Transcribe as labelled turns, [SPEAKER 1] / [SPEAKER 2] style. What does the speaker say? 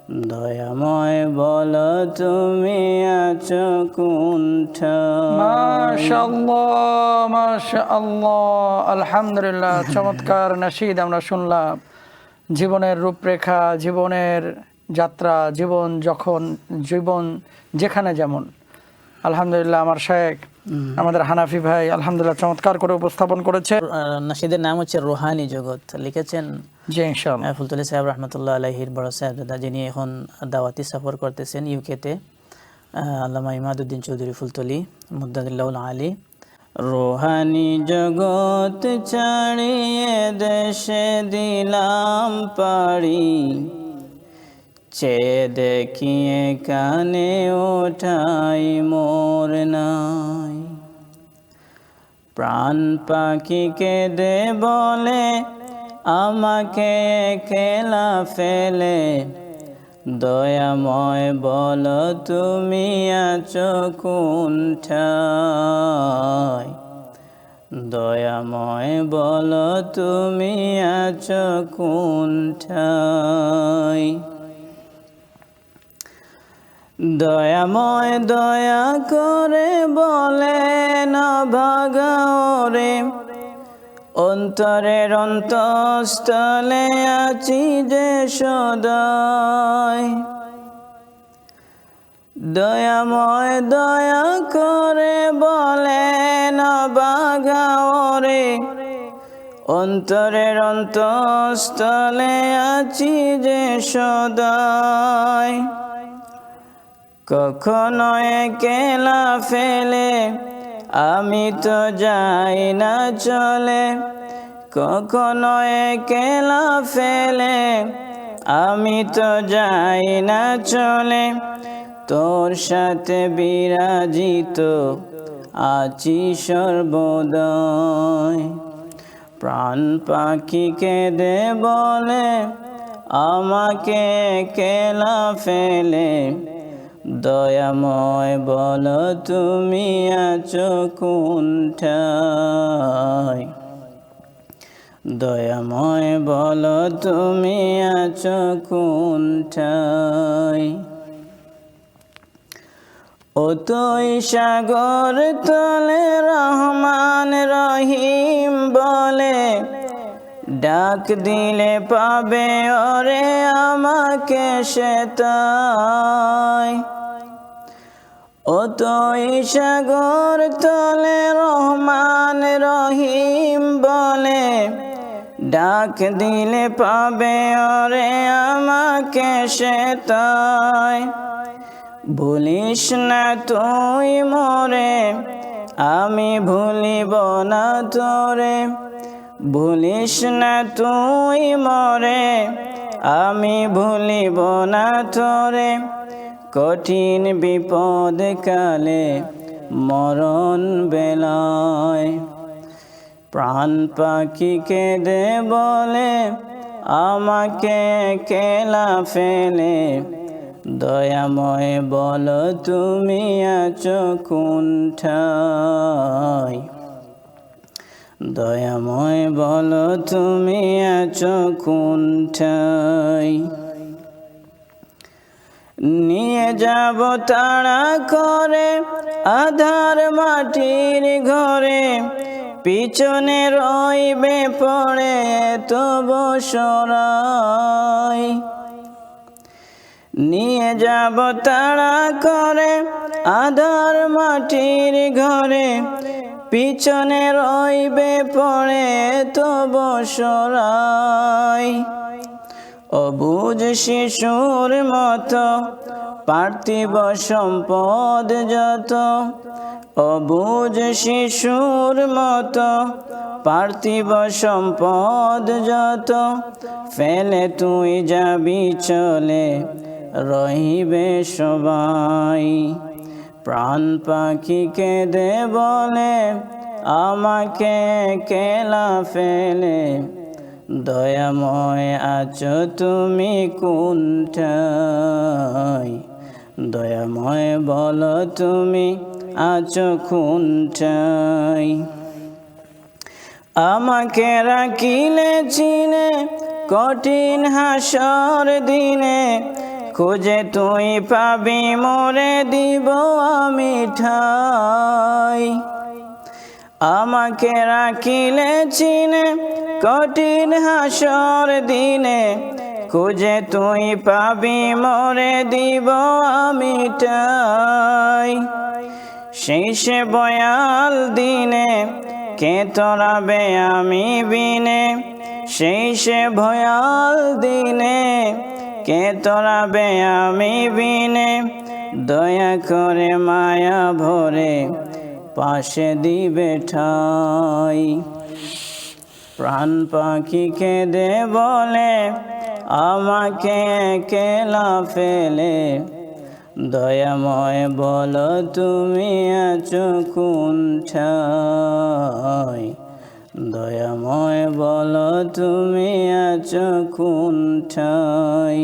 [SPEAKER 1] দয়াময় বলো তুমি আছো কোনঠায়।
[SPEAKER 2] মাশাআল্লাহ মাশাআল্লাহ, আলহামদুলিল্লাহ। চমৎকার নাশিদ আমরা শুনলাম। জীবনের রূপরেখা, জীবনের যাত্রা, জীবন যেখানে যেমন, আলহামদুলিল্লাহ আমার শায়েখ আমাদের হানাফি ভাই আলহামদুলিল্লাহ চমৎকার করে উপস্থাপন করেছে।
[SPEAKER 1] নাশিদের নাম হচ্ছে রুহানি জগৎ, লিখেছেন
[SPEAKER 2] জি ইনশাআল্লাহ
[SPEAKER 1] ফুলতলি সাহেব রহমতুল্লাহ আলাইহির বড় সাহেবজাদা, যিনি এখন দাওয়াতি সফর করতেছেন ইউকেতে, আল্লামা ইমাদউদ্দিন চৌধুরী ফুলতলি মুদ্দাদিল্লাহুল আলী। রুহানি জগৎ ছাড়িয়ে দেশে দিলাম পাড়ি, চেয়ে দেখিয়ে কানে ওঠাই মোর নাই। প্রাণ পাখিকে দে বলে আমাকে একলা ফেলে, দয়াময় বলো তুমি আছো কোনঠায়। দয়াময় বলো তুমি আছো কোনঠায়। দয়াময় দয়া করে বলে না ভাগাও রে, অন্তরের অন্তঃস্থলে আছি যে সদাই। দয়াময় দয়া করে বলে না ভাগাও রে, অন্তরের অন্তঃস্থলে আছি যে সদাই। কখনো একলা ফেলে আমি তো যাই না চলে, কখনো একলা ফেলে আমি তো যাই না চলে। তোর সাথে বিরাজিত আছি সর্বদাই। প্রাণ পাখিকে দে বলে আমাকে একলা ফেলে, দয়াময় বলো তুমি আছো কোনঠায়। দয়াময় বলো তুমি আছো কোনঠায়। অতই সাগর তলে রহমান রহিম বলে, ডাক দিলে পাবে ওরে আমাকে সে তাই। অতই সাগর তলে রহমান রহিম বলে, ডাক দিলে পাবে ওরে আমাকে সে তাই। ভুলিস না তুই মোরে আমি ভুলিব না তোরে, ভুলিস না তুই মোরে আমি ভুলিব না তোরে। কঠিন বিপদ কালে মরণ বেলায়, প্রাণ পাখিকে দে বলে আমাকে একলা ফেলে, দয়াময় বলো তুমি আছো কোনঠায়। দয়াময় বলো তুমি আছো কোনঠায়। নিয়ে যাব তাড়া করে আধার মাটির ঘরে, পিছনে রইবে পড়ে তবু সরাই। নিয়ে যাব তাড়া করে আধার মাটির ঘরে, পিছনে রইবে পড়ে তবু সরাই। অবুঝ শিশুর মতো পার্থিব সম্পদ যত, অবুঝ শিশুর মতো পার্থিব সম্পদ যত, ফেলে তুই যাবি চলে রহিবে সবাই। প্রাণ পাখিকে দে বলে আমাকে একলা ফেলে, দয়াময় আছো তুমি কোনঠায়। দয়াময় বলো তুমি আছো কোনঠায়। আমাকে রাখিলে চিনে কঠিন হাসর দিনে, খুঁজে তুই পাবি মোরে দিব আমি ঠাই আমাকে রাখিলে চিনে কঠিন হাসর দিনে খুঁজে তুই পাবি মোরে দিব আমি ঠাই শেষে বয়াল দিনে কে তোরাবে আমি বিনে শেষে ভয়াল দিনে কে তোরাবে আমি বিনে দয়া করে মায়া ভরে পাশে দিবে ঠাই প্রাণ পাখি কেঁদে বলে আমাকে একলা ফেলে দয়াময় বলো তুমি আছো কোন ঠাই দয়াময় বলো তুমি আছো কোন ঠাই